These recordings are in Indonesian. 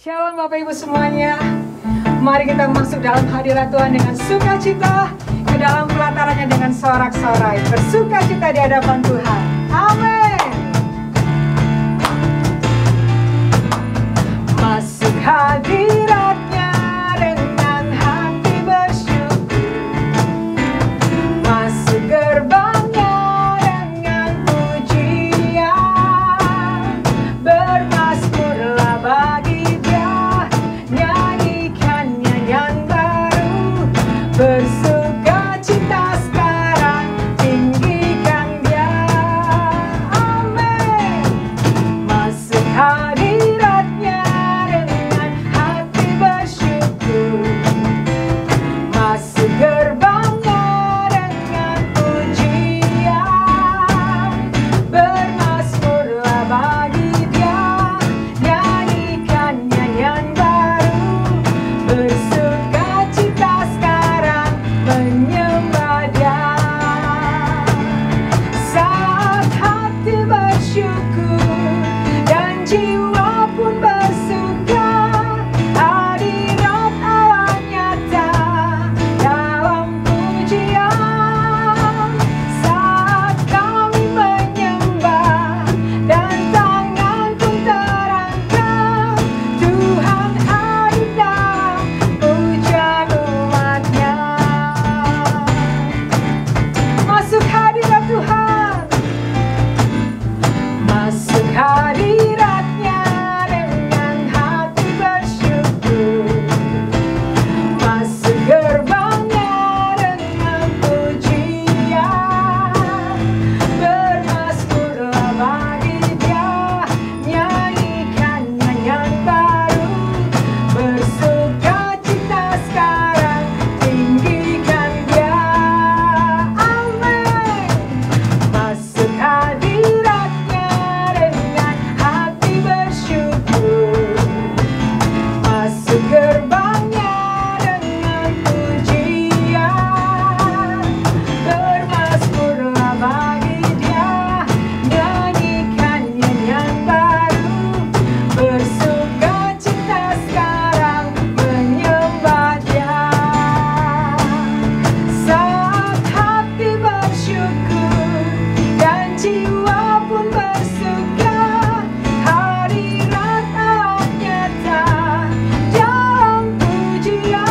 Shalom Bapak Ibu semuanya. Mari kita masuk dalam hadirat Tuhan dengan sukacita, ke dalam pelatarannya dengan sorak-sorai, bersukacita di hadapan Tuhan. Amin. Masuk hadiratnya dengan hati bersyukur, masuk gerbangnya dengan pujian, bermazmurlah bagi Dia, nyanyikan nyanyian baru, bersukacita sekarang, tinggikan Dia. Amin. Masuk hadiratnya dengan hati bersyukur, masuk gerbangnya dengan pujian, bermazmurlah bagi Dia, nyanyikan nyanyian baru, bersukacita sekarang, menyembah Dia. Saat hati bersyukur dan jiwa pun bersuka, hadirat Allah nyata dalam pujian. Saat kami menyembah dan tangan pun terangkat, Tuhan hadir dalam pujian umat-Nya. Masuk hadirat Tuhan, masuk hadiratnya dengan hati bersyukur, masuk gerbangnya dengan pujian, bermazmurlah bagi Dia, nyanyikan nyanyian baru, bersukacita sekarang, tinggikan Dia. Amin. Masuk hadiratnya dengan hati bersyukur, masuk gerbangnya dengan pujian, bermazmurlah bagi Dia, nyanyikan nyanyian baru, bersukacita sekarang, menyembah Dia. Saat hati bersyukur dan jiwa pun bersuka, hadirat Allah nyata dalam pujian.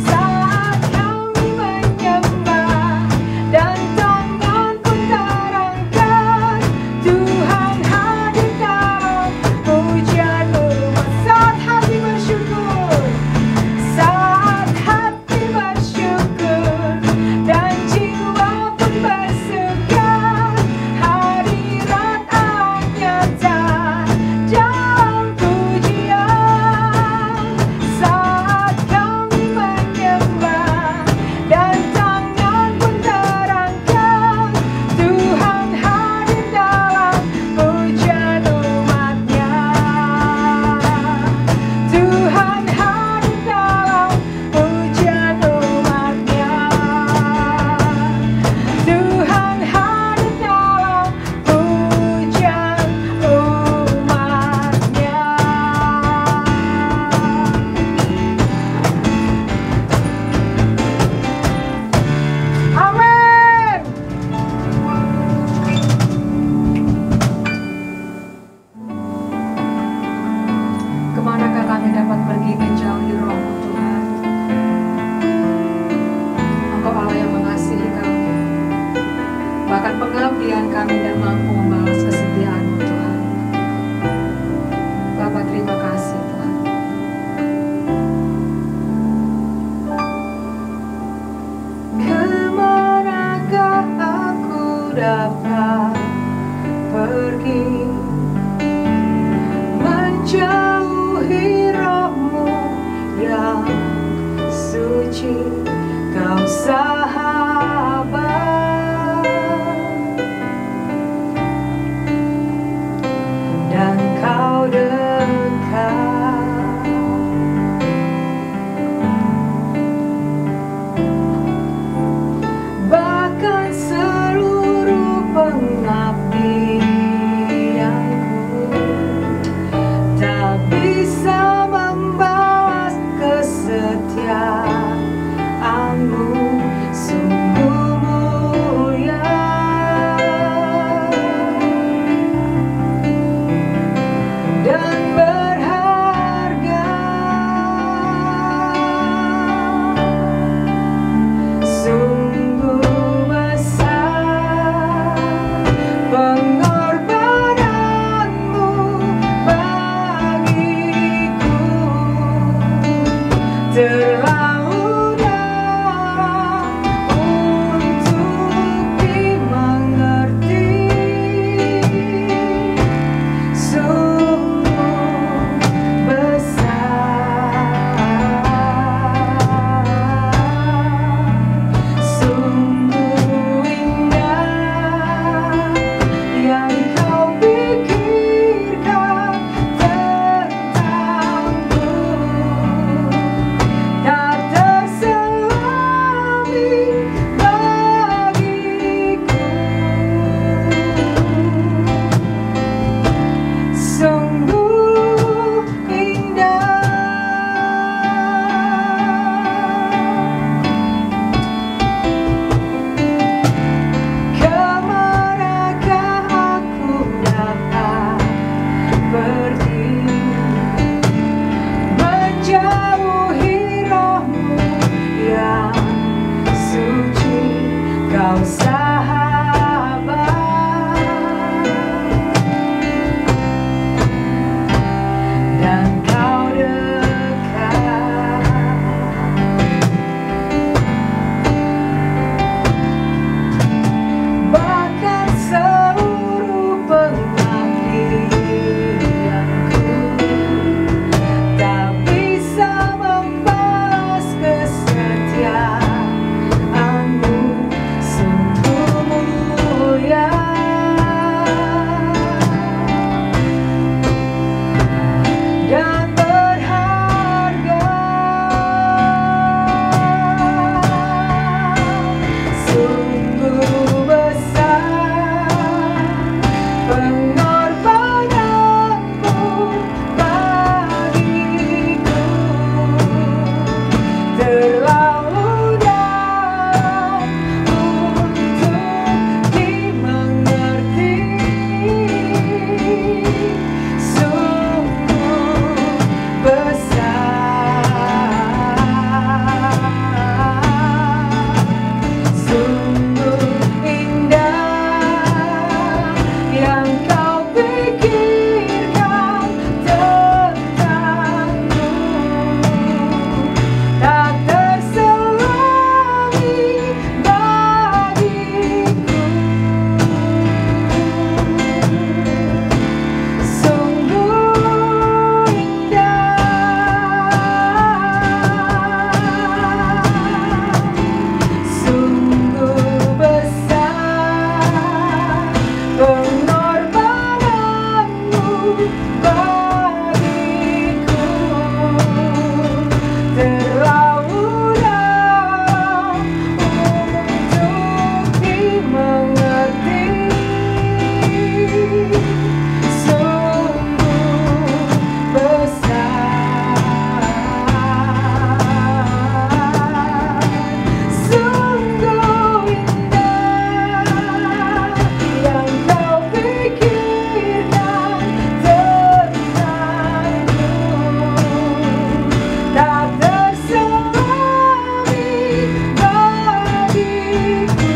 Saat kami menyembah dan tangan pun terangkat, Tuhan hadir dalam pujian umat. Saat hati bersyukur, saat hati bersyukur dan jiwa pun bersuka, hadirat Allah nyata dalam pujian. Saat kami menyembah dan tangan pun terangkat, Tuhan hadir dalam pujian umat-Nya. Tuhan hadir dalam pujian umat-Nya. Tuhan hadir dalam pujian umat-Nya. Amin. Kemanakah kami dapat pergi menjauhi Roh-Mu Tuhan? Engkau Allah yang mengasihi kami, bahkan pengabdian kami dan mampu membalas kesetiaan-Mu Tuhan. Bapa, terima kasih Tuhan. Kemanakah aku dapat pergi menjauhi Roh-Mu yang suci, Kau sahabat. pengorbananmu bagiku terlalu dalam untuk dimengerti. Sungguh besar, sungguh indah yang kau pikirkan tentangku, tak terselami bagiku. Sungguh indah. Kemanakah aku dapat pergi menjauhi rohmu yang suci, kau sahabat, dan kau dekat. Bahkan seluruh pengabdianku tak bisa membalas kesetiaanmu. Sungguh mulia dan berharga. Sungguh besar pengorbananmu bagiku, terlalu dalam untuk dimengerti. Sungguh besar, sungguh indah yang kau pikirkan tentangku, tak terselami bagiku. Sungguh indah, sungguh besar pengorbananmu bagiku, terlalu dalam untuk dimengerti. Sungguh besar, sungguh indah yang kau pikirkan tentangku, tak terselami bagiku.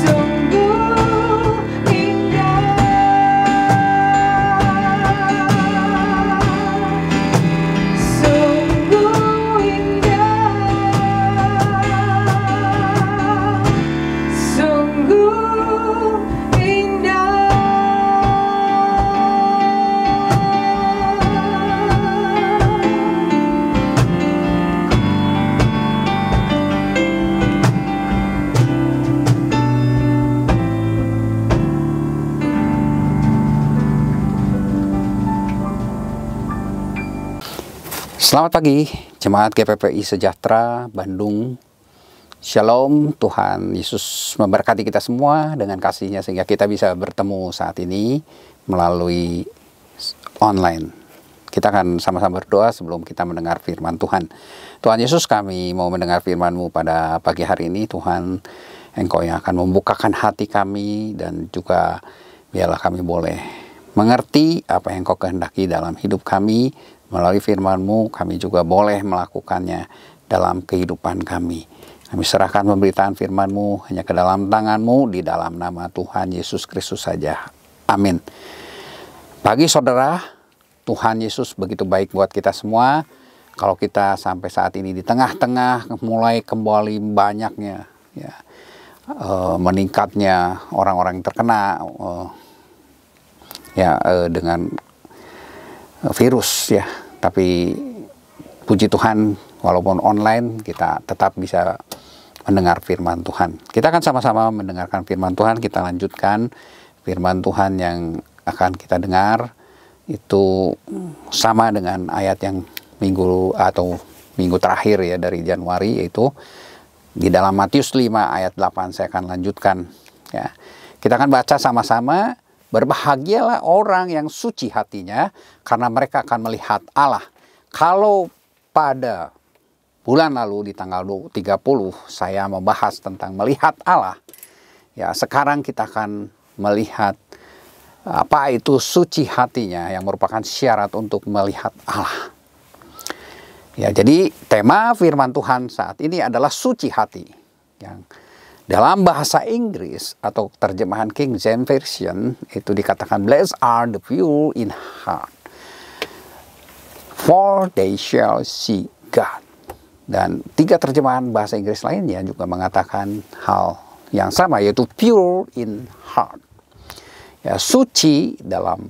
Sungguh indah, sungguh indah, sungguh indah. Selamat pagi, Jemaat GPPI Sejahtera Bandung. Shalom, Tuhan Yesus memberkati kita semua dengan kasih-Nya sehingga kita bisa bertemu saat ini melalui online. Kita akan sama-sama berdoa sebelum kita mendengar firman Tuhan. Tuhan Yesus, kami mau mendengar firman-Mu pada pagi hari ini. Tuhan, Engkau yang akan membukakan hati kami dan juga biarlah kami boleh mengerti apa yang Engkau kehendaki dalam hidup kami. Melalui firman-Mu kami juga boleh melakukannya dalam kehidupan kami. Kami serahkan pemberitaan firman-Mu hanya ke dalam tangan-Mu, di dalam nama Tuhan Yesus Kristus saja. Amin. Bagi saudara, Tuhan Yesus begitu baik buat kita semua. Kalau kita sampai saat ini di tengah-tengah mulai kembali banyaknya, ya, meningkatnya orang-orang yang terkena dengan virus, ya. Tapi puji Tuhan, walaupun online kita tetap bisa mendengar firman Tuhan. Kita akan sama-sama mendengarkan firman Tuhan. Kita lanjutkan firman Tuhan yang akan kita dengar. Itu sama dengan ayat yang minggu terakhir ya dari Januari, yaitu di dalam Matius 5 ayat 8. Saya akan lanjutkan, ya. Kita akan baca sama-sama. Berbahagialah orang yang suci hatinya, karena mereka akan melihat Allah. Kalau pada bulan lalu di tanggal 30 saya membahas tentang melihat Allah, ya, sekarang kita akan melihat apa itu suci hatinya, yang merupakan syarat untuk melihat Allah. Ya, jadi tema firman Tuhan saat ini adalah suci hati, yang dalam bahasa Inggris atau terjemahan King James Version itu dikatakan blessed are the pure in heart, for they shall see God. Dan 3 terjemahan bahasa Inggris lainnya juga mengatakan hal yang sama, yaitu pure in heart. Ya, suci dalam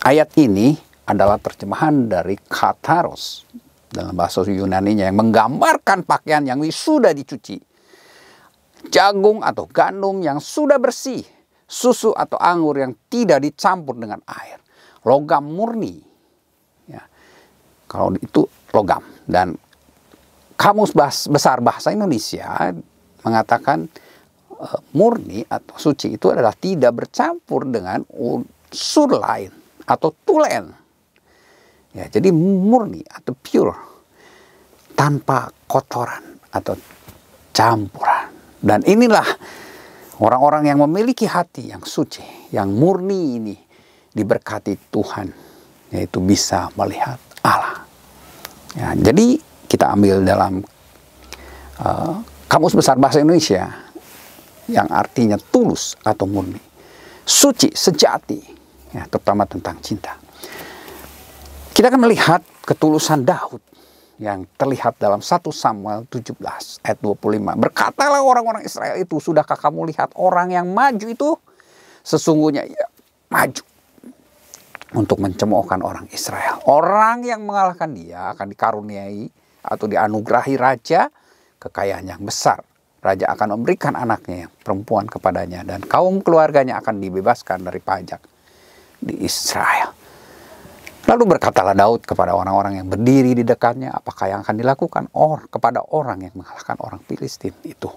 ayat ini adalah terjemahan dari kataros dalam bahasa Yunaninya, yang menggambarkan pakaian yang sudah dicuci, jagung atau gandum yang sudah bersih, susu atau anggur yang tidak dicampur dengan air, logam murni. Ya, kalau itu logam. Dan Kamus Besar Bahasa Indonesia mengatakan murni atau suci itu adalah tidak bercampur dengan unsur lain atau tulen. Ya, jadi murni atau pure, tanpa kotoran atau campuran. Dan inilah orang-orang yang memiliki hati yang suci, yang murni ini diberkati Tuhan, yaitu bisa melihat Allah. Ya, jadi kita ambil dalam Kamus Besar Bahasa Indonesia yang artinya tulus atau murni, suci, sejati, ya, terutama tentang cinta. Kita akan melihat ketulusan Daud yang terlihat dalam 1 Samuel 17 ayat 25. Berkatalah orang-orang Israel itu, sudahkah kamu lihat orang yang maju itu? Sesungguhnya ia maju untuk mencemoohkan orang Israel. Orang yang mengalahkan dia akan dikaruniai atau dianugerahi raja, kekayaan yang besar. Raja akan memberikan anaknya yang perempuan kepadanya, dan kaum keluarganya akan dibebaskan dari pajak di Israel. Lalu berkatalah Daud kepada orang-orang yang berdiri di dekatnya, apakah yang akan dilakukan kepada orang yang mengalahkan orang Filistin itu,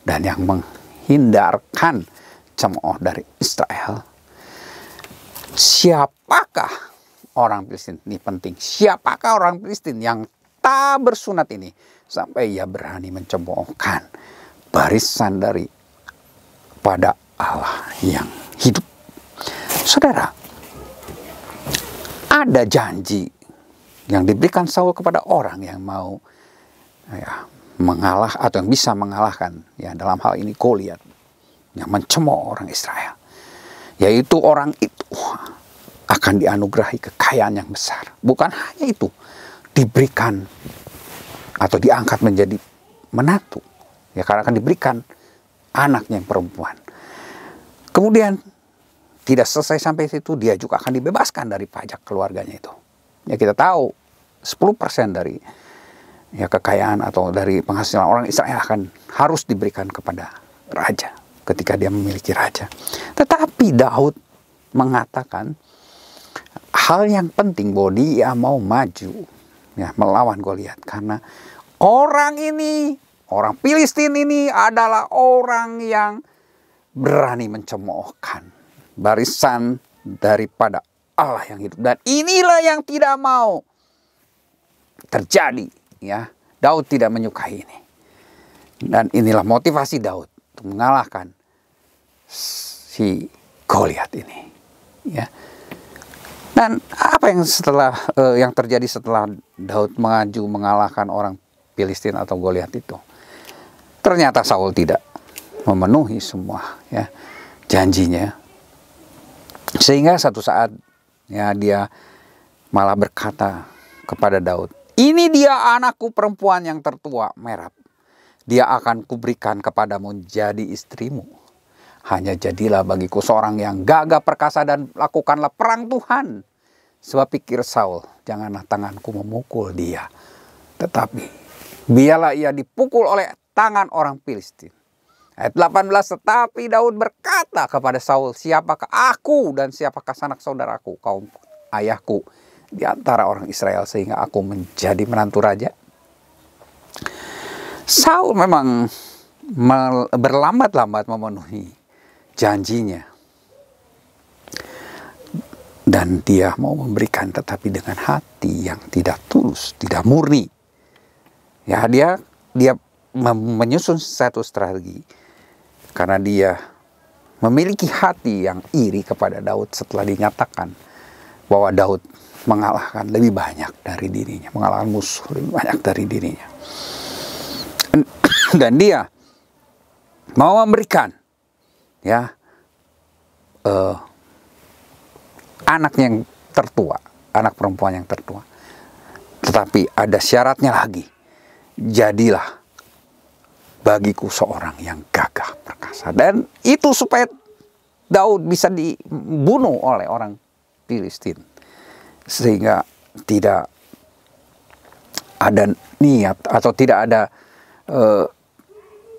dan yang menghindarkan cemooh dari Israel? Siapakah orang Filistin? Ini penting. Siapakah orang Filistin yang tak bersunat ini, sampai ia berani mencemoohkan barisan dari pada Allah yang hidup? Saudara, ada janji yang diberikan Saul kepada orang yang mau, ya, mengalah atau yang bisa mengalahkan, ya, dalam hal ini Goliat yang mencemooh orang Israel, yaitu orang itu akan dianugerahi kekayaan yang besar. Bukan hanya itu, diberikan atau diangkat menjadi menantu, ya, karena akan diberikan anaknya yang perempuan. Kemudian tidak selesai sampai situ, dia juga akan dibebaskan dari pajak keluarganya itu. Ya, kita tahu 10% dari, ya, kekayaan atau dari penghasilan orang Israel harus diberikan kepada raja ketika dia memiliki raja. Tetapi Daud mengatakan hal yang penting bahwa dia mau maju, ya, melawan Goliat, karena orang ini, orang Filistin ini adalah orang yang berani mencemoohkan barisan daripada Allah yang hidup. Dan inilah yang tidak mau terjadi, ya. Daud tidak menyukai ini. Dan inilah motivasi Daud untuk mengalahkan si Goliat ini, ya. Dan apa yang terjadi setelah Daud maju mengalahkan orang Filistin atau Goliat itu. Ternyata Saul tidak memenuhi semua ya janjinya. Sehingga satu saat ya dia malah berkata kepada Daud, "Ini dia anakku perempuan yang tertua, Merab. Dia akan kuberikan kepadamu jadi istrimu. Hanya jadilah bagiku seorang yang gagah perkasa dan lakukanlah perang Tuhan. Sebab pikir Saul, janganlah tanganku memukul dia. Tetapi biarlah ia dipukul oleh tangan orang Filistin." Ayat 18, tetapi Daud berkata kepada Saul, "Siapakah aku dan siapakah sanak saudaraku, kaum ayahku di antara orang Israel sehingga aku menjadi menantu raja?" Saul memang berlambat-lambat memenuhi janjinya. Dan dia mau memberikan tetapi dengan hati yang tidak tulus, tidak murni. Ya, dia menyusun satu strategi. Karena dia memiliki hati yang iri kepada Daud setelah dinyatakan bahwa Daud mengalahkan lebih banyak dari dirinya, mengalahkan musuh lebih banyak dari dirinya. Dan dia mau memberikan ya anak yang tertua, anak perempuan yang tertua. Tetapi ada syaratnya lagi. Jadilah bagiku seorang yang gagah perkasa. Dan itu supaya Daud bisa dibunuh oleh orang Filistin. Sehingga tidak ada niat atau tidak ada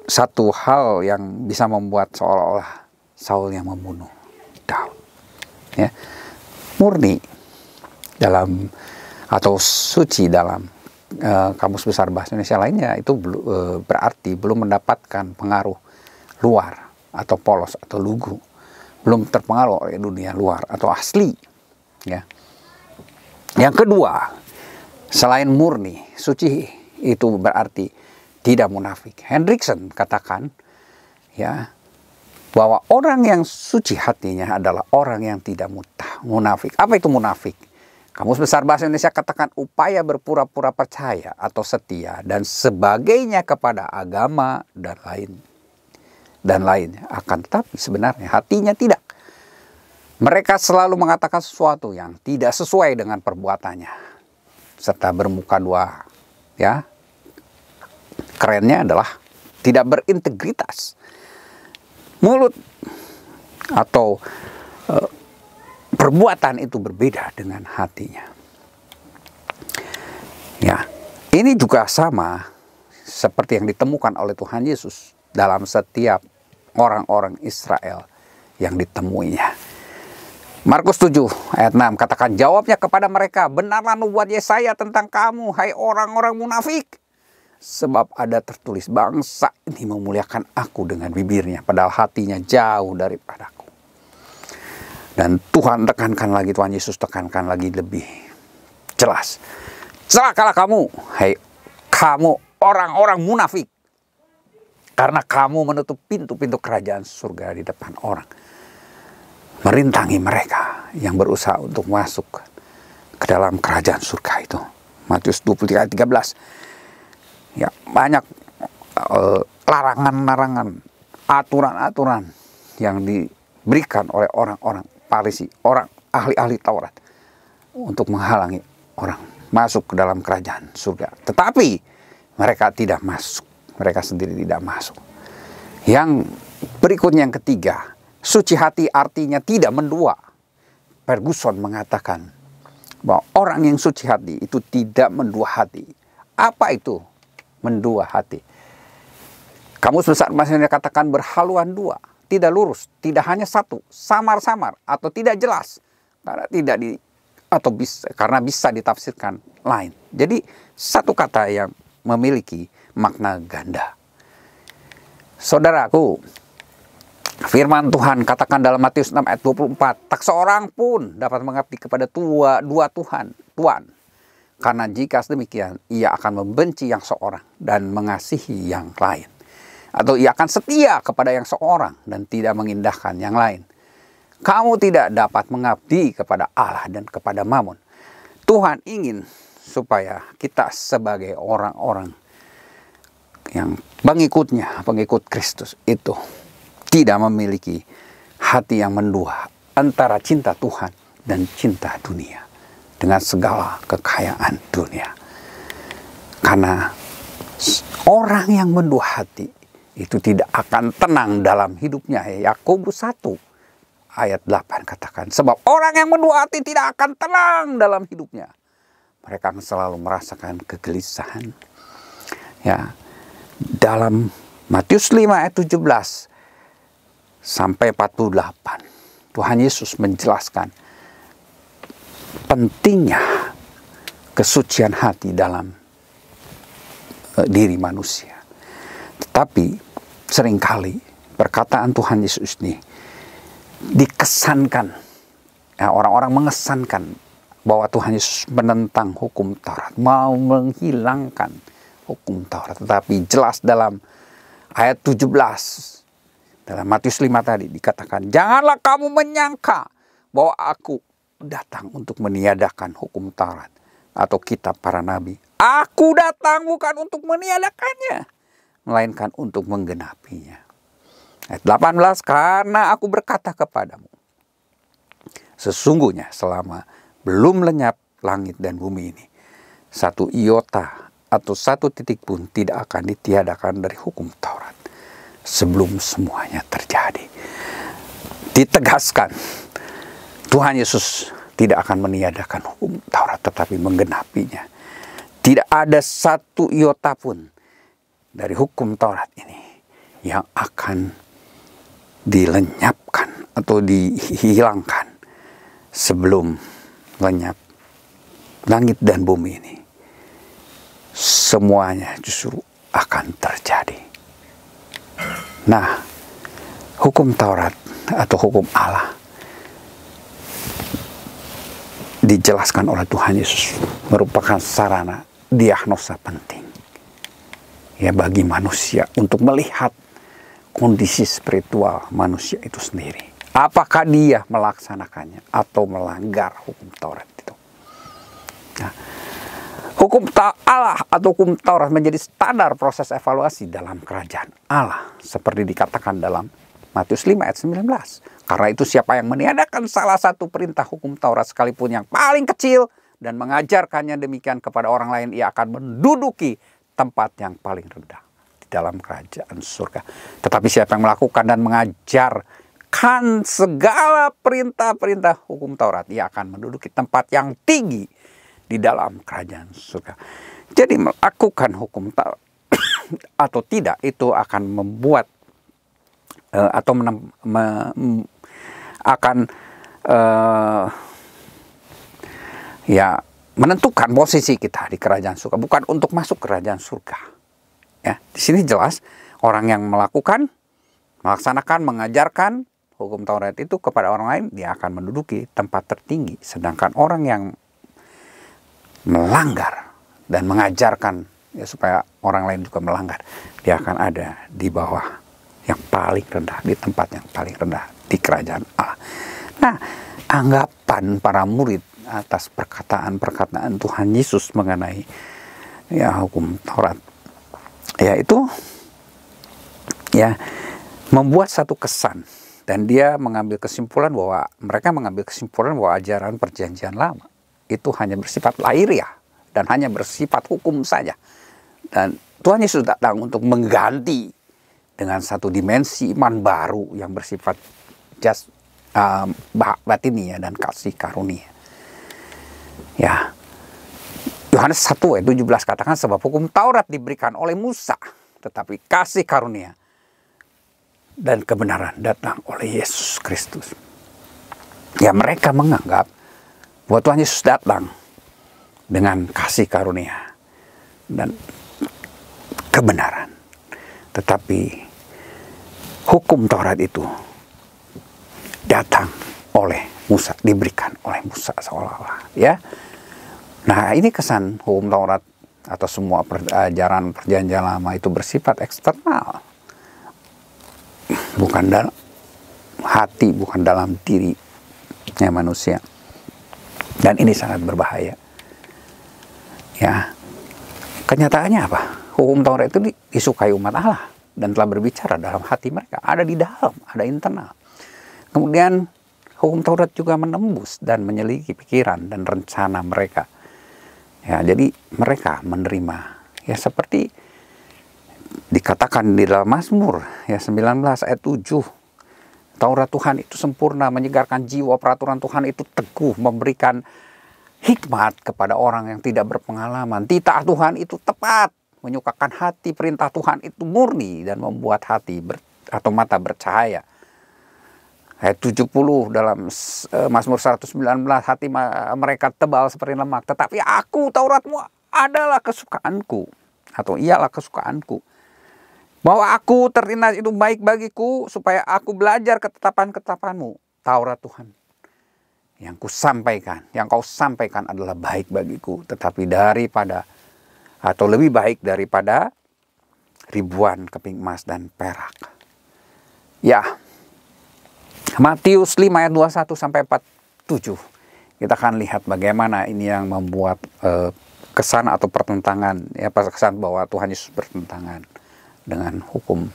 satu hal yang bisa membuat seolah-olah Saul yang membunuh Daud. Ya. Murni dalam atau suci dalam Kamus Besar Bahasa Indonesia lainnya itu berarti belum mendapatkan pengaruh luar atau polos atau lugu, belum terpengaruh oleh dunia luar atau asli. Ya. Yang kedua, selain murni, suci itu berarti tidak munafik. Hendriksen katakan ya bahwa orang yang suci hatinya adalah orang yang tidak munafik. Apa itu munafik? Kamus Besar Bahasa Indonesia katakan upaya berpura-pura percaya atau setia dan sebagainya kepada agama dan lainnya. Akan tetapi sebenarnya hatinya tidak. Mereka selalu mengatakan sesuatu yang tidak sesuai dengan perbuatannya. Serta bermuka dua. Ya. Kerennya adalah tidak berintegritas. Mulut atau perbuatan itu berbeda dengan hatinya. Ya, ini juga sama seperti yang ditemukan oleh Tuhan Yesus dalam setiap orang-orang Israel yang ditemuinya. Markus 7 ayat 6 katakan, jawabnya kepada mereka, benarlah nubuat Yesaya tentang kamu, hai orang-orang munafik. Sebab ada tertulis, bangsa ini memuliakan aku dengan bibirnya, padahal hatinya jauh daripadaku. Dan Tuhan tekankan lagi, Tuhan Yesus tekankan lagi lebih jelas. Celakalah kamu, hai kamu orang-orang munafik. Karena kamu menutup pintu-pintu kerajaan surga di depan orang. Merintangi mereka yang berusaha untuk masuk ke dalam kerajaan surga itu. Matius 23 ayat 13. Ya, banyak larangan-larangan, aturan-aturan yang diberikan oleh orang-orang Farisi, orang ahli-ahli Taurat untuk menghalangi orang masuk ke dalam kerajaan surga. Tetapi mereka tidak masuk, mereka sendiri tidak masuk. Yang berikutnya yang ketiga, suci hati artinya tidak mendua. Ferguson mengatakan bahwa orang yang suci hati itu tidak mendua hati. Apa itu mendua hati? Kamus Besar Bahasa Indonesia katakan berhaluan dua, tidak lurus, tidak hanya satu, samar-samar atau tidak jelas karena karena bisa ditafsirkan lain. Jadi satu kata yang memiliki makna ganda. Saudaraku, firman Tuhan katakan dalam Matius 6 ayat 24, tak seorang pun dapat mengabdi kepada dua Tuhan. Karena jika sedemikian, ia akan membenci yang seorang dan mengasihi yang lain. Atau ia akan setia kepada yang seorang dan tidak mengindahkan yang lain. Kamu tidak dapat mengabdi kepada Allah dan kepada Mammon. Tuhan ingin supaya kita sebagai orang-orang yang pengikutnya, pengikut Kristus itu tidak memiliki hati yang mendua antara cinta Tuhan dan cinta dunia dengan segala kekayaan dunia. Karena orang yang mendua hati itu tidak akan tenang dalam hidupnya. Yakobus 1 ayat 8 katakan, sebab orang yang mendua hati tidak akan tenang dalam hidupnya. Mereka akan selalu merasakan kegelisahan. Ya, dalam Matius 5 ayat 17 sampai 48, Tuhan Yesus menjelaskan pentingnya kesucian hati dalam diri manusia. Tetapi seringkali perkataan Tuhan Yesus ini dikesankan, ya, orang-orang mengesankan bahwa Tuhan Yesus menentang hukum Taurat, mau menghilangkan hukum Taurat. Tetapi jelas dalam ayat 17 dalam Matius 5 tadi dikatakan, janganlah kamu menyangka bahwa aku datang untuk meniadakan hukum Taurat atau kitab para nabi. Aku datang bukan untuk meniadakannya, melainkan untuk menggenapinya. Ayat 18, karena aku berkata kepadamu, sesungguhnya selama belum lenyap langit dan bumi ini, satu iota atau satu titik pun tidak akan ditiadakan dari hukum Taurat sebelum semuanya terjadi. Ditegaskan, Tuhan Yesus tidak akan meniadakan hukum Taurat tetapi menggenapinya. Tidak ada satu iota pun dari hukum Taurat ini yang akan dilenyapkan atau dihilangkan sebelum lenyap langit dan bumi ini. Semuanya justru akan terjadi. Nah, hukum Taurat atau hukum Allah dijelaskan oleh Tuhan Yesus merupakan sarana diagnosa penting, ya, bagi manusia untuk melihat kondisi spiritual manusia itu sendiri. Apakah dia melaksanakannya atau melanggar hukum Taurat itu. Nah, hukum Allah atau hukum Taurat menjadi standar proses evaluasi dalam kerajaan Allah, seperti dikatakan dalam Matius 5 ayat 19. Karena itu siapa yang meniadakan salah satu perintah hukum Taurat sekalipun yang paling kecil dan mengajarkannya demikian kepada orang lain, ia akan menduduki tempat yang paling rendah di dalam kerajaan surga. Tetapi siapa yang melakukan dan mengajarkan segala perintah-perintah hukum Taurat, ia akan menduduki tempat yang tinggi di dalam kerajaan surga. Jadi melakukan hukum Taurat atau tidak itu akan membuat atau ya menentukan posisi kita di kerajaan surga, bukan untuk masuk kerajaan surga. Ya, di sini jelas orang yang melakukan, melaksanakan, mengajarkan hukum Taurat itu kepada orang lain, dia akan menduduki tempat tertinggi. Sedangkan orang yang melanggar dan mengajarkan, ya, supaya orang lain juga melanggar, dia akan ada di bawah yang paling rendah, di tempat yang paling rendah di kerajaan Allah. Nah, anggapan para murid atas perkataan-perkataan Tuhan Yesus mengenai, ya, hukum Taurat, ya, itu, ya, membuat satu kesan, dan dia mengambil kesimpulan bahwa mereka mengambil kesimpulan bahwa ajaran perjanjian lama itu hanya bersifat lahiriah dan hanya bersifat hukum saja. Dan Tuhan Yesus datang untuk mengganti dengan satu dimensi iman baru yang bersifat batinia dan kasih karunia. Ya, Yohanes 1 ayat 17 katakan, sebab hukum Taurat diberikan oleh Musa, tetapi kasih karunia dan kebenaran datang oleh Yesus Kristus. Ya, mereka menganggap bahwa Tuhan Yesus datang dengan kasih karunia dan kebenaran. Tetapi hukum Taurat itu datang oleh Musa, diberikan oleh Musa seolah-olah, ya. Nah, ini kesan hukum Taurat atau semua ajaran perjanjian lama itu bersifat eksternal, bukan dalam hati, bukan dalam dirinya manusia. Dan ini sangat berbahaya. Ya, kenyataannya apa? hukum Taurat itu disukai umat Allah dan telah berbicara dalam hati mereka, ada di dalam, ada internal. Kemudian hukum Taurat juga menembus dan menyelidiki pikiran dan rencana mereka. Ya, jadi mereka menerima, ya seperti dikatakan di dalam Mazmur ya 19 ayat 7. Taurat Tuhan itu sempurna, menyegarkan jiwa, peraturan Tuhan itu teguh, memberikan hikmat kepada orang yang tidak berpengalaman. Titah Tuhan itu tepat, menyukakan hati, perintah Tuhan itu murni dan membuat hati atau mata bercahaya. Ayat 70 dalam Mazmur 119, hati mereka tebal seperti lemak, tetapi aku, Tauratmu adalah kesukaanku, atau ialah kesukaanku. Bahwa aku terlintas itu baik bagiku, supaya aku belajar ketetapan-ketetapanmu. Taurat Tuhan yang kusampaikan, yang kau sampaikan adalah baik bagiku, tetapi daripada, atau lebih baik daripada ribuan keping emas dan perak. Ya, Matius 5 ayat 21 sampai 47. Kita akan lihat bagaimana ini yang membuat kesan atau pertentangan, ya, kesan bahwa Tuhan Yesus bertentangan dengan hukum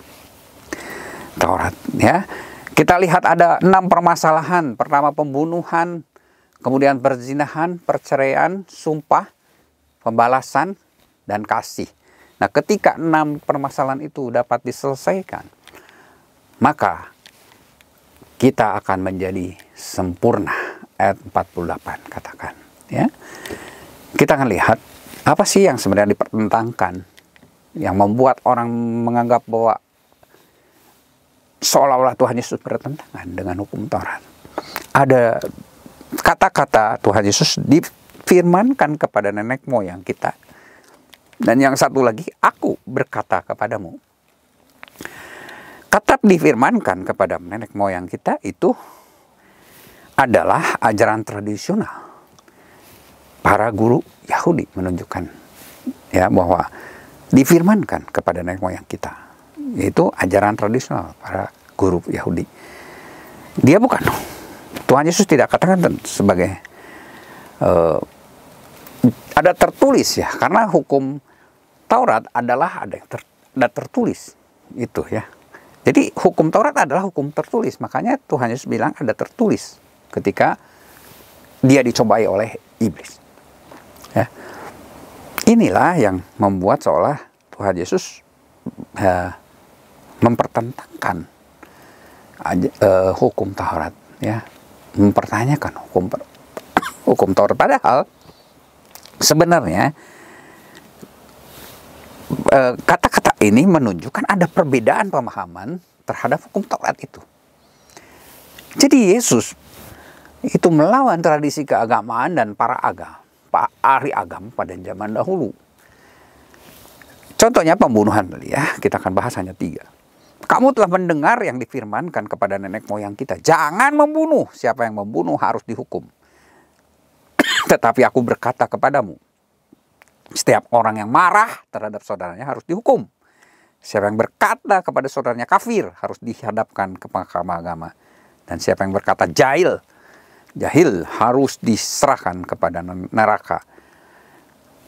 Taurat, ya. Kita lihat ada 6 permasalahan. Pertama, pembunuhan, kemudian perzinahan, perceraian, sumpah, pembalasan, dan kasih. Nah, ketika 6 permasalahan itu dapat diselesaikan, maka kita akan menjadi sempurna. Ayat 48 katakan, ya. Kita akan lihat apa sih yang sebenarnya dipertentangkan, yang membuat orang menganggap bahwa seolah-olah Tuhan Yesus bertentangan dengan hukum Taurat. Ada kata-kata Tuhan Yesus difirmankan kepada nenek moyang kita. Dan yang satu lagi, aku berkata kepadamu. Kata difirmankan kepada nenek moyang kita itu adalah ajaran tradisional. Para guru Yahudi menunjukkan, ya, bahwa difirmankan kepada nenek moyang kita, yaitu ajaran tradisional para guru Yahudi. Dia bukan, Tuhan Yesus tidak katakan sebagai ada tertulis, ya, karena hukum Taurat adalah ada tertulis itu, ya. Jadi hukum Taurat adalah hukum tertulis, makanya Tuhan Yesus bilang ada tertulis ketika dia dicobai oleh iblis, ya. Inilah yang membuat seolah Tuhan Yesus mempertentangkan hukum Taurat, ya, mempertanyakan hukum Taurat. Padahal sebenarnya kata-kata ini menunjukkan ada perbedaan pemahaman terhadap hukum Taurat itu. Jadi Yesus itu melawan tradisi keagamaan dan para ahli agama pada zaman dahulu. Contohnya pembunuhan tadi, ya, kita akan bahas hanya 3. Kamu telah mendengar yang difirmankan kepada nenek moyang kita, jangan membunuh, siapa yang membunuh harus dihukum. Tetapi aku berkata kepadamu, setiap orang yang marah terhadap saudaranya harus dihukum. Siapa yang berkata kepada saudaranya kafir harus dihadapkan ke mahkamah agama. Dan siapa yang berkata jahil harus diserahkan kepada neraka,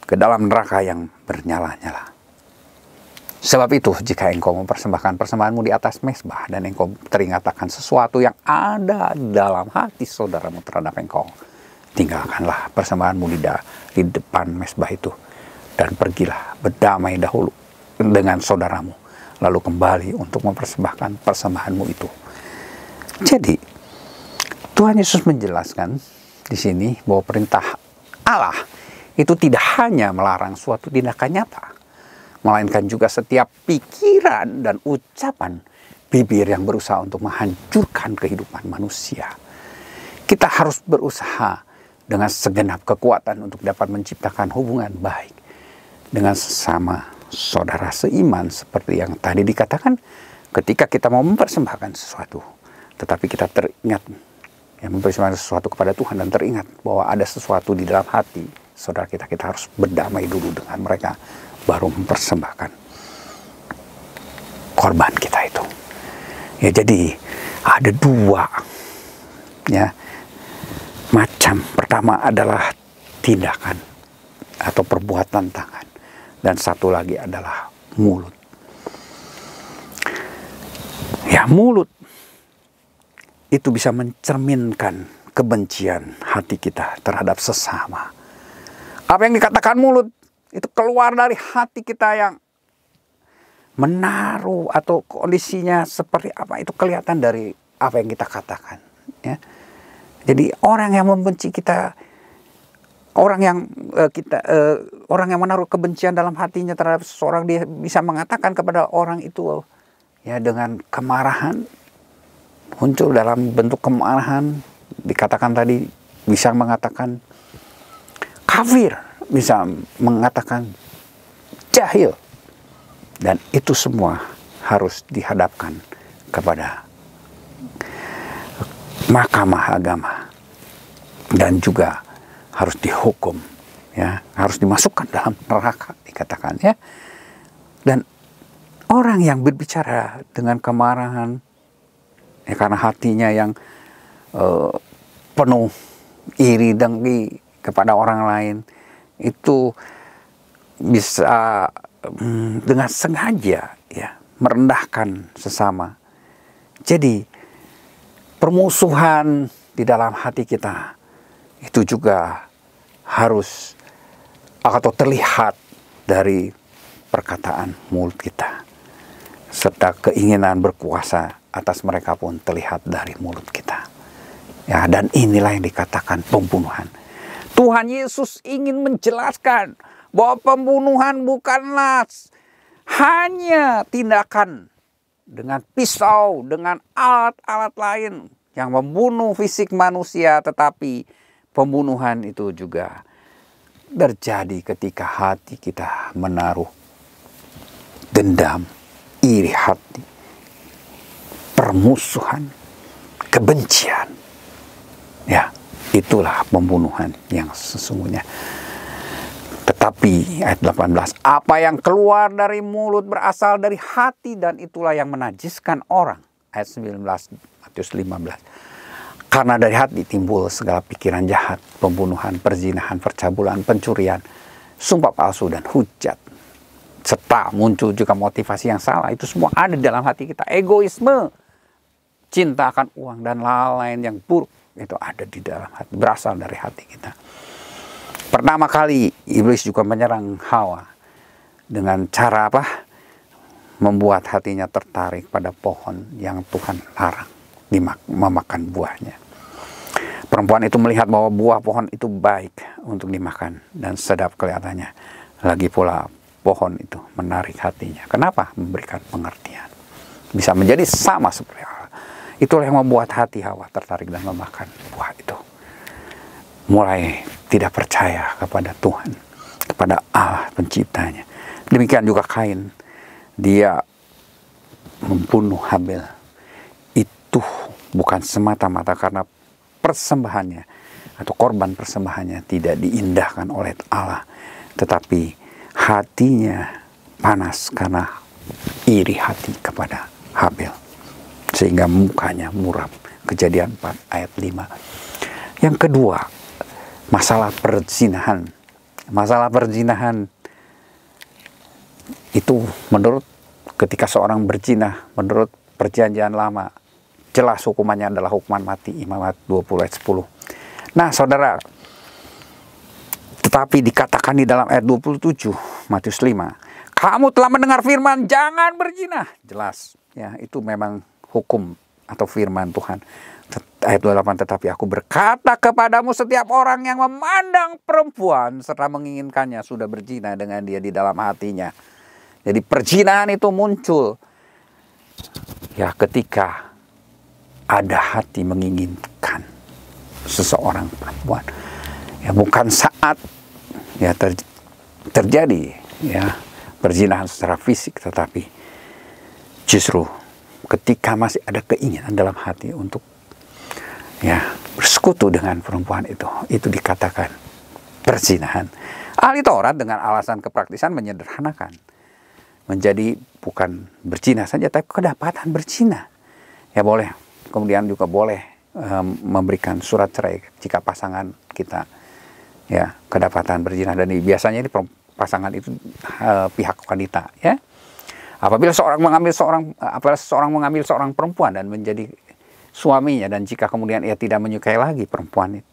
ke dalam neraka yang bernyala-nyala. Sebab itu, jika engkau mempersembahkan persembahanmu di atas mezbah dan engkau teringat akan sesuatu yang ada dalam hati saudaramu terhadap engkau, tinggalkanlah persembahanmu di depan mezbah itu dan pergilah berdamai dahulu dengan saudaramu, lalu kembali untuk mempersembahkan persembahanmu itu. Jadi Tuhan Yesus menjelaskan di sini bahwa perintah Allah itu tidak hanya melarang suatu tindakan nyata, melainkan juga setiap pikiran dan ucapan bibir yang berusaha untuk menghancurkan kehidupan manusia. Kita harus berusaha dengan segenap kekuatan untuk dapat menciptakan hubungan baik dengan sesama saudara seiman, seperti yang tadi dikatakan, ketika kita mau mempersembahkan sesuatu, tetapi kita teringat, ya, mempersembahkan sesuatu kepada Tuhan dan teringat bahwa ada sesuatu di dalam hati saudara kita harus berdamai dulu dengan mereka, baru mempersembahkan korban kita itu. Ya, jadi ada 2, ya, macam. Pertama adalah tindakan atau perbuatan tangan. dan satu lagi adalah mulut. Ya, mulut itu bisa mencerminkan kebencian hati kita terhadap sesama. Apa yang dikatakan mulut itu keluar dari hati kita yang menaruh atau kondisinya seperti apa, itu kelihatan dari apa yang kita katakan. Ya. Jadi orang yang membenci kita, orang yang menaruh kebencian dalam hatinya terhadap seseorang, dia bisa mengatakan kepada orang itu ya dengan kemarahan, muncul dalam bentuk kemarahan, dikatakan tadi bisa mengatakan kafir, bisa mengatakan jahil, dan itu semua harus dihadapkan kepada mahkamah agama dan juga harus dihukum, ya, harus dimasukkan dalam neraka dikatakan, ya. Dan orang yang berbicara dengan kemarahan, ya, karena hatinya yang penuh iri dengki kepada orang lain, itu bisa dengan sengaja, ya, merendahkan sesama. Jadi permusuhan di dalam hati kita itu juga harus atau terlihat dari perkataan mulut kita, serta keinginan berkuasa atas mereka pun terlihat dari mulut kita. Ya, dan inilah yang dikatakan pembunuhan. Tuhan Yesus ingin menjelaskan bahwa pembunuhan bukanlah hanya tindakan dengan pisau, dengan alat-alat lain yang membunuh fisik manusia, tetapi pembunuhan itu juga terjadi ketika hati kita menaruh dendam, iri hati, permusuhan, kebencian. Ya, itulah pembunuhan yang sesungguhnya. Tetapi ayat 18, apa yang keluar dari mulut berasal dari hati, dan itulah yang menajiskan orang. Ayat 19, Matius 15. Karena dari hati timbul segala pikiran jahat, pembunuhan, perzinahan, percabulan, pencurian, sumpah palsu, dan hujat. Serta muncul juga motivasi yang salah. Itu semua ada dalam hati kita. Egoisme, cinta akan uang, dan lain-lain yang buruk. Itu ada di dalam hati, berasal dari hati kita. Pertama kali iblis juga menyerang Hawa dengan cara apa? Membuat hatinya tertarik pada pohon yang Tuhan larang memakan buahnya. Perempuan itu melihat bahwa buah pohon itu baik untuk dimakan dan sedap kelihatannya. Lagi pula pohon itu menarik hatinya. Kenapa? Memberikan pengertian. Bisa menjadi sama seperti Allah. Itulah yang membuat hati Hawa tertarik dan memakan buah itu. Mulai tidak percaya kepada Tuhan, kepada Allah penciptanya. Demikian juga Kain. Dia membunuh Habel. Itu bukan semata-mata karena persembahannya atau korban persembahannya tidak diindahkan oleh Allah, tetapi hatinya panas karena iri hati kepada Habel, sehingga mukanya muram. Kejadian 4 ayat 5. Yang kedua, masalah perzinahan. Masalah perzinahan itu menurut ketika seorang berzina, menurut perjanjian lama, jelas hukumannya adalah hukuman mati. Imamat 20 ayat 10. Nah saudara, tetapi dikatakan di dalam ayat 27 Matius 5, kamu telah mendengar firman jangan berzina. Jelas, ya, itu memang hukum atau firman Tuhan. Ayat 28, tetapi aku berkata kepadamu, setiap orang yang memandang perempuan serta menginginkannya sudah berzina dengan dia di dalam hatinya. Jadi perzinahan itu muncul ya ketika ada hati menginginkan seseorang perempuan. Ya, bukan saat ya terjadi ya perzinahan secara fisik, tetapi justru ketika masih ada keinginan dalam hati untuk ya bersekutu dengan perempuan itu dikatakan perzinahan. Ahli Taurat dengan alasan kepraktisan menyederhanakan menjadi bukan berzina saja, tapi kedapatan berzina. Ya boleh, kemudian juga boleh memberikan surat cerai jika pasangan kita ya kedapatan berzina. Dan biasanya ini pasangan itu pihak wanita, ya. Apabila seseorang mengambil seorang perempuan dan menjadi suaminya, dan jika kemudian ia tidak menyukai lagi perempuan itu,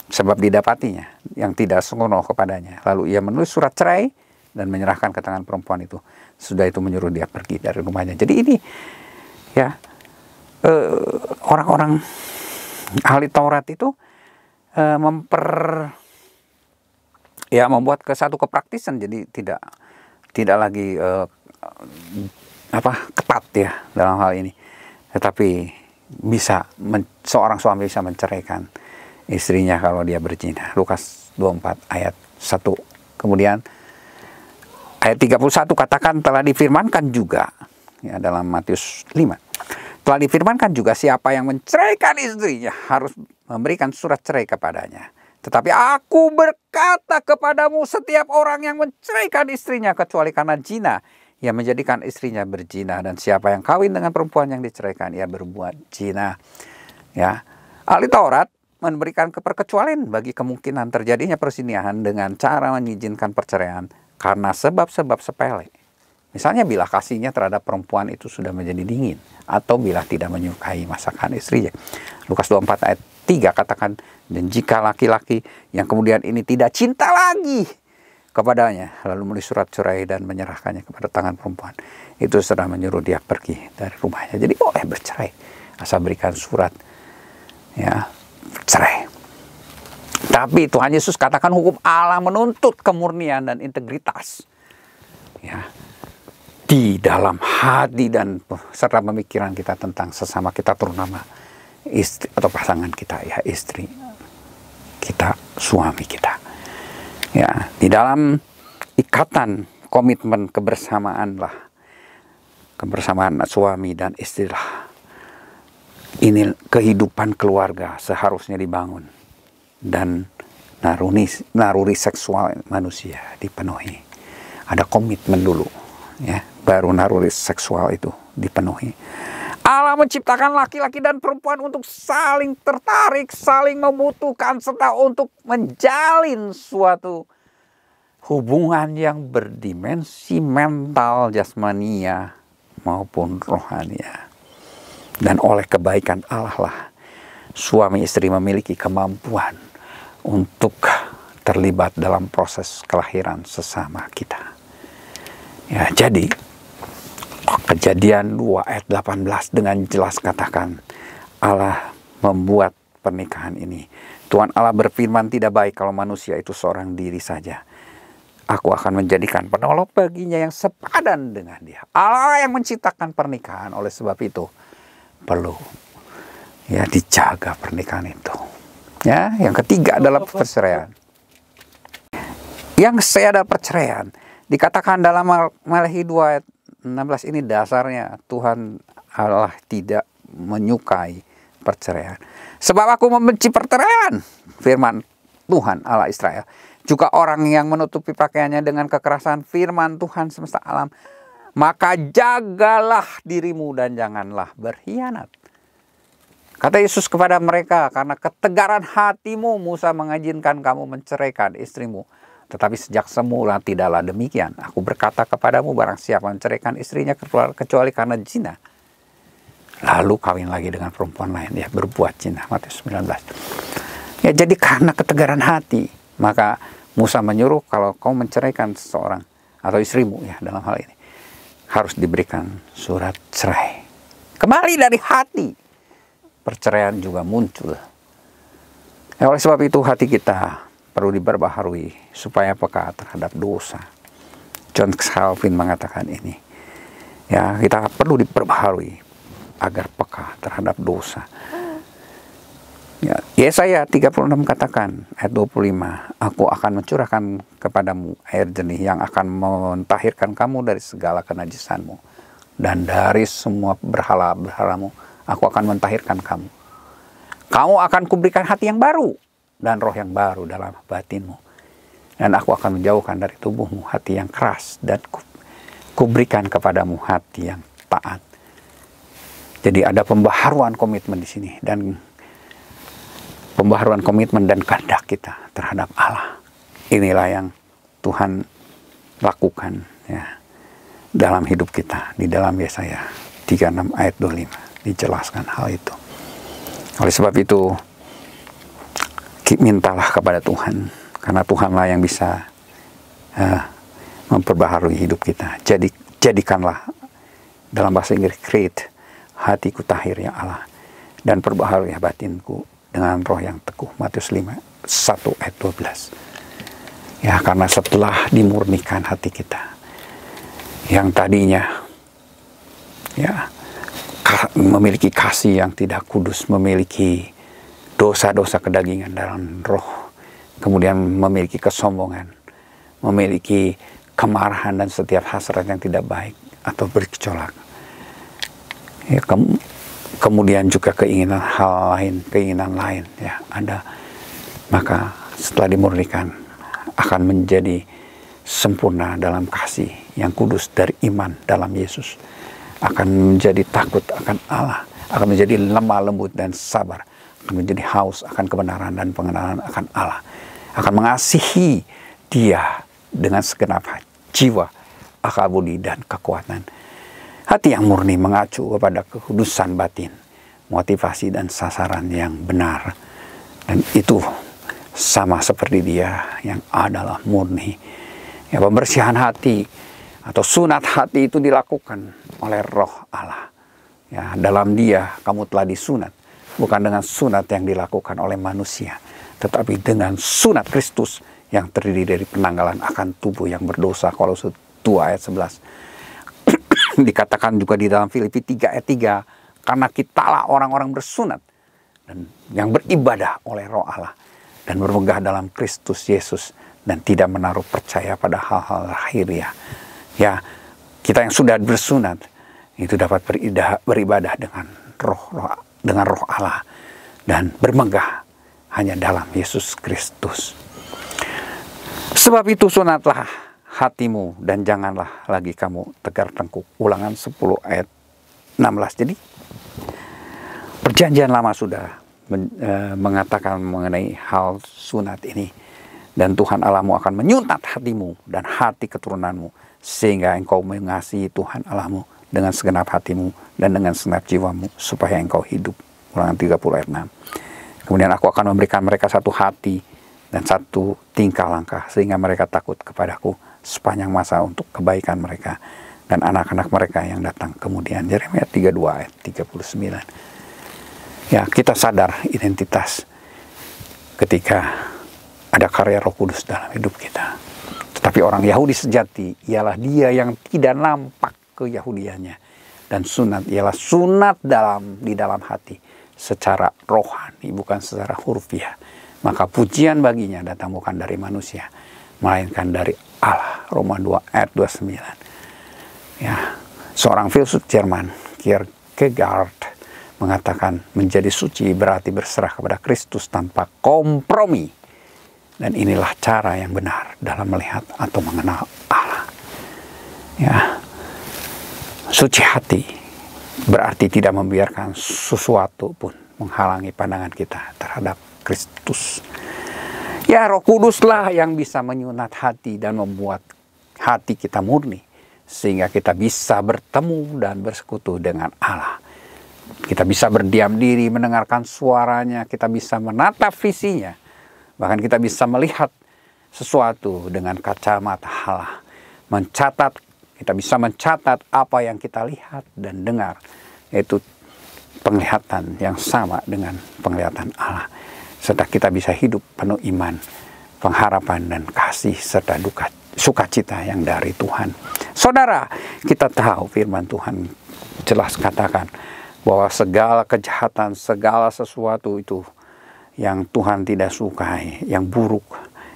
sebab didapatinya yang tidak senonoh kepadanya, lalu ia menulis surat cerai dan menyerahkan ke tangan perempuan itu, sudah itu menyuruh dia pergi dari rumahnya. Jadi ini ya, orang-orang ahli Taurat itu membuat ke satu kepraktisan, jadi tidak lagi ketat ya dalam hal ini, tetapi seorang suami bisa menceraikan istrinya kalau dia berzina. Lukas 24 ayat 1. Kemudian ayat 31 katakan, telah difirmankan juga ya dalam Matius 5. Telah difirmankan juga, siapa yang menceraikan istrinya harus memberikan surat cerai kepadanya. Tetapi aku berkata kepadamu, setiap orang yang menceraikan istrinya kecuali karena zina, ia menjadikan istrinya berzina, dan siapa yang kawin dengan perempuan yang diceraikan, ia berbuat zina. Ya, ahli Taurat memberikan keperkecualian bagi kemungkinan terjadinya persiniahan dengan cara mengizinkan perceraian karena sebab-sebab sepele. Misalnya bila kasihnya terhadap perempuan itu sudah menjadi dingin, atau bila tidak menyukai masakan istrinya. Lukas 24 ayat 3 katakan, dan jika laki-laki yang kemudian ini tidak cinta lagi kepadanya, lalu menulis surat cerai dan menyerahkannya kepada tangan perempuan, itu sudah menyuruh dia pergi dari rumahnya. Jadi boleh bercerai, asal berikan surat ya cerai. Tapi Tuhan Yesus katakan hukum Allah menuntut kemurnian dan integritas ya di dalam hati dan serta pemikiran kita tentang sesama kita, terutama istri atau pasangan kita, ya istri kita, suami kita. Ya, di dalam ikatan komitmen kebersamaan suami dan istri lah, ini kehidupan keluarga seharusnya dibangun dan naluri seksual manusia dipenuhi. Ada komitmen dulu, ya, baru naluri seksual itu dipenuhi. Allah menciptakan laki-laki dan perempuan untuk saling tertarik, saling membutuhkan, serta untuk menjalin suatu hubungan yang berdimensi mental, jasmania maupun rohania. Dan oleh kebaikan Allah lah, suami istri memiliki kemampuan untuk terlibat dalam proses kelahiran sesama kita. Ya, jadi Kejadian 2 ayat 18 dengan jelas katakan, Allah membuat pernikahan ini. Tuhan Allah berfirman, tidak baik kalau manusia itu seorang diri saja. Aku akan menjadikan penolong baginya yang sepadan dengan dia. Allah yang menciptakan pernikahan, oleh sebab itu perlu ya dijaga pernikahan itu. Ya, yang ketiga adalah perceraian. Yang saya adalah perceraian. Dikatakan dalam Maleakhi 2 ayat 16 ini dasarnya Tuhan Allah tidak menyukai perceraian. Sebab aku membenci perceraian, firman Tuhan Allah Israel. Juga orang yang menutupi pakaiannya dengan kekerasan, firman Tuhan semesta alam. Maka jagalah dirimu dan janganlah berkhianat. Kata Yesus kepada mereka, karena ketegaran hatimu Musa mengizinkan kamu menceraikan istrimu. Tetapi sejak semula tidaklah demikian. Aku berkata kepadamu, barang siapa menceraikan istrinya kecuali karena zina, lalu kawin lagi dengan perempuan lain, dia berbuat zina. Matius 19. Ya, jadi karena ketegaran hati, maka Musa menyuruh kalau kau menceraikan seseorang atau istrimu, ya dalam hal ini, harus diberikan surat cerai. Kembali dari hati, perceraian juga muncul. Ya, oleh sebab itu hati kita perlu diperbaharui supaya peka terhadap dosa. John Calvin mengatakan ini. Ya, kita perlu diperbaharui agar peka terhadap dosa. Ya, Yesaya 36 katakan ayat 25, aku akan mencurahkan kepadamu air jernih yang akan mentahirkan kamu dari segala kenajisanmu, dan dari semua berhala-berhalamu aku akan mentahirkan kamu. Kamu akan kuberikan hati yang baru dan roh yang baru dalam batinmu. Dan aku akan menjauhkan dari tubuhmu hati yang keras, dan kuberikan kepadamu hati yang taat. Jadi ada pembaharuan komitmen di sini, dan pembaharuan komitmen dan kehendak kita terhadap Allah. Inilah yang Tuhan lakukan ya dalam hidup kita. Di dalam Yesaya 36 ayat 25 dijelaskan hal itu. Oleh sebab itu, mintalah kepada Tuhan, karena Tuhanlah yang bisa memperbaharui hidup kita. Jadikanlah, dalam bahasa Inggris, create hatiku tahir ya Allah, dan perbaharui batinku dengan roh yang teguh. Matius 1 ayat 12. Ya, karena setelah dimurnikan hati kita, yang tadinya ya memiliki kasih yang tidak kudus, memiliki dosa-dosa kedagingan dalam roh, kemudian memiliki kesombongan, memiliki kemarahan dan setiap hasrat yang tidak baik atau bergejolak. Ya, kemudian juga keinginan lain ya ada, maka setelah dimurnikan akan menjadi sempurna dalam kasih yang kudus dari iman dalam Yesus, akan menjadi takut akan Allah, akan menjadi lemah lembut dan sabar, akan menjadi haus akan kebenaran dan pengenalan akan Allah, akan mengasihi Dia dengan segenap jiwa, akal budi dan kekuatan. Hati yang murni mengacu kepada kekudusan batin, motivasi dan sasaran yang benar, dan itu sama seperti Dia yang adalah murni. Ya, pembersihan hati atau sunat hati itu dilakukan oleh Roh Allah. Ya, dalam Dia kamu telah disunat, bukan dengan sunat yang dilakukan oleh manusia, tetapi dengan sunat Kristus yang terdiri dari penanggalan akan tubuh yang berdosa. Kolose 2 ayat 11. Dikatakan juga di dalam Filipi 3 ayat 3, karena kitalah orang-orang bersunat dan yang beribadah oleh Roh Allah dan bermegah dalam Kristus Yesus, dan tidak menaruh percaya pada hal-hal lahiriah. Ya, kita yang sudah bersunat itu dapat beribadah dengan roh Allah dan bermegah hanya dalam Yesus Kristus. Sebab itu sunatlah hatimu dan janganlah lagi kamu tegar tengkuk. Ulangan 10 ayat 16. Jadi perjanjian lama sudah mengatakan mengenai hal sunat ini, dan Tuhan Allahmu akan menyunat hatimu dan hati keturunanmu sehingga engkau mengasihi Tuhan Allahmu dengan segenap hatimu dan dengan segenap jiwamu supaya engkau hidup. Ulangan 30 ayat 6. Kemudian aku akan memberikan mereka satu hati dan satu tingkah langkah sehingga mereka takut kepadaku sepanjang masa untuk kebaikan mereka dan anak-anak mereka yang datang kemudian. Yeremia 32 ayat 39. Ya, kita sadar identitas ketika ada karya Roh Kudus dalam hidup kita. Tetapi orang Yahudi sejati ialah dia yang tidak nampak keyahudiannya, dan sunat ialah sunat di dalam hati secara rohani, bukan secara hurufiah. Maka pujian baginya datang bukan dari manusia, melainkan dari Allah. Roma 2 ayat 29. Ya, seorang filsuf Jerman, Kierkegaard, mengatakan menjadi suci berarti berserah kepada Kristus tanpa kompromi. Dan inilah cara yang benar dalam melihat atau mengenal Allah. Ya, suci hati berarti tidak membiarkan sesuatu pun menghalangi pandangan kita terhadap Kristus. Ya, Roh Kuduslah yang bisa menyunat hati dan membuat hati kita murni, sehingga kita bisa bertemu dan bersekutu dengan Allah. Kita bisa berdiam diri mendengarkan suaranya, kita bisa menatap visinya, bahkan kita bisa melihat sesuatu dengan kacamata Allah. Kita bisa mencatat apa yang kita lihat dan dengar, yaitu penglihatan yang sama dengan penglihatan Allah. Serta kita bisa hidup penuh iman, pengharapan dan kasih serta sukacita yang dari Tuhan. Saudara, kita tahu firman Tuhan jelas katakan bahwa segala kejahatan, segala sesuatu itu yang Tuhan tidak sukai, yang buruk,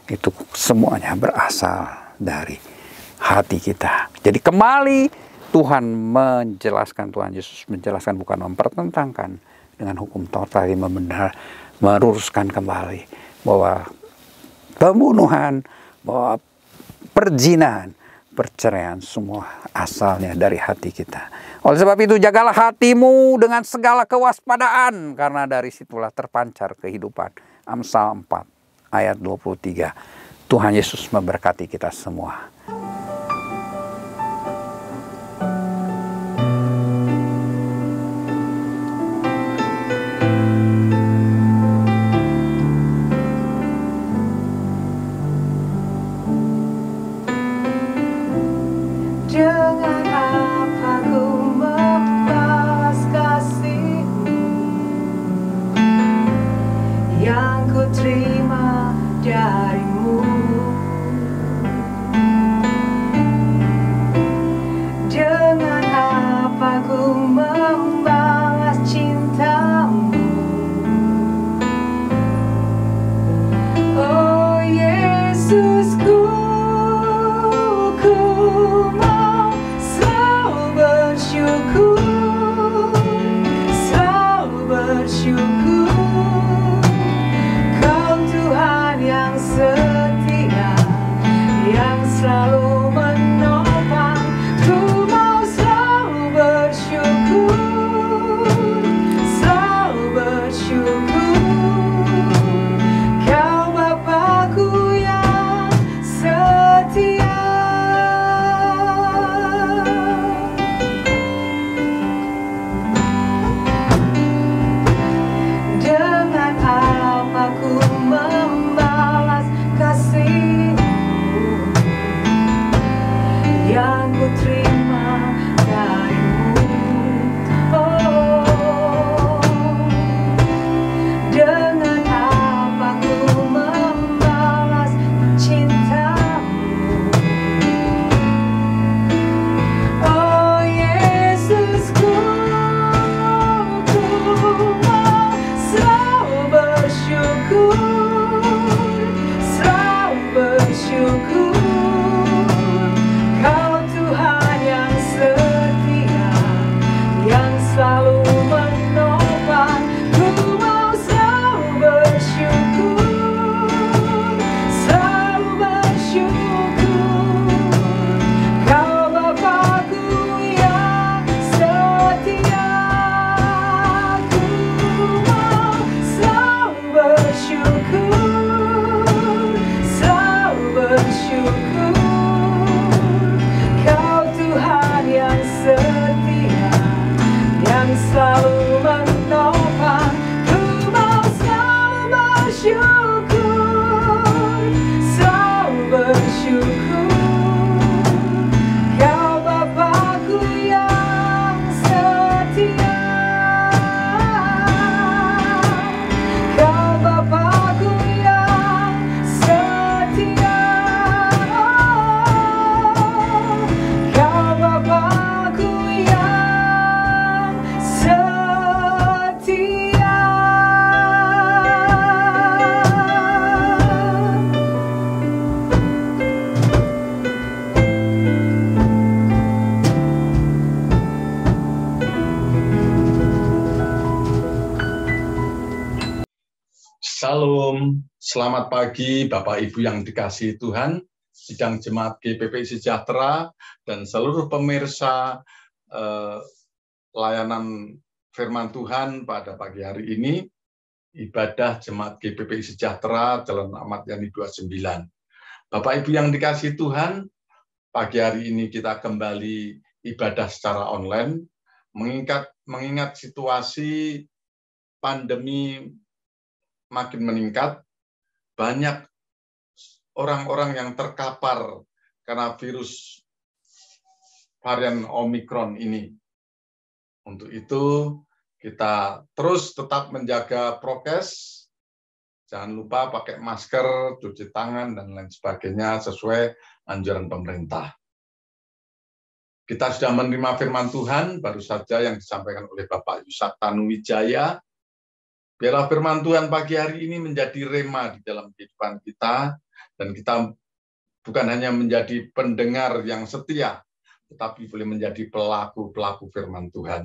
itu semuanya berasal dari hati kita. Jadi kembali Tuhan Yesus menjelaskan, bukan mempertentangkan dengan hukum Taurat, tapi meluruskan kembali bahwa pembunuhan, bahwa perzinahan, perceraian semua asalnya dari hati kita. Oleh sebab itu jagalah hatimu dengan segala kewaspadaan, karena dari situlah terpancar kehidupan. Amsal 4 ayat 23. Tuhan Yesus memberkati kita semua. Dengan apa ku membalas kasih-Mu yang ku terima dari-Mu? Dengan apa ku membalas cinta-Mu? Oh Yesusku, selalu bersyukur, Kau Tuhan yang setia, yang selalu menopang. Ku mau selalu bersyukur, selalu bersyukur, Kau Bapa-Ku yang setia. Yang ku terima dari-Mu, oh, dengan apa ku membalas cinta-Mu? Oh Yesusku, ku mau selalu bersyukur, selalu bersyukur, selalu menopang. Ku mau selalu bersyukur, selalu bersyukur, Kau Bapa-Ku yang setia. Ku mau selalu bersyukur, selalu bersyukur, Kau Tuhan yang setia, yang selalu menopang. Ku mau selalu bersyukur, selalu bersyukur, Kau Bapa-Ku yang setia, Kau Bapa-Ku yang setia, Kau Bapa-Ku yang setia. Shalom, selamat pagi Bapak Ibu yang dikasihi Tuhan, sidang jemaat GPPI Sejahtera dan seluruh pemirsa layanan firman Tuhan pada pagi hari ini, ibadah jemaat GPPI Sejahtera Jalan Ahmad Yani 29. Bapak Ibu yang dikasihi Tuhan, pagi hari ini kita kembali ibadah secara online, mengingat situasi pandemi makin meningkat, banyak orang-orang yang terkapar karena virus varian Omikron ini. Untuk itu, kita terus tetap menjaga prokes, jangan lupa pakai masker, cuci tangan, dan lain sebagainya sesuai anjuran pemerintah. Kita sudah menerima firman Tuhan, baru saja yang disampaikan oleh Bapak Yusak Tanuwijaya. Biarlah firman Tuhan pagi hari ini menjadi rema di dalam kehidupan kita, dan kita bukan hanya menjadi pendengar yang setia, tetapi boleh menjadi pelaku-pelaku firman Tuhan.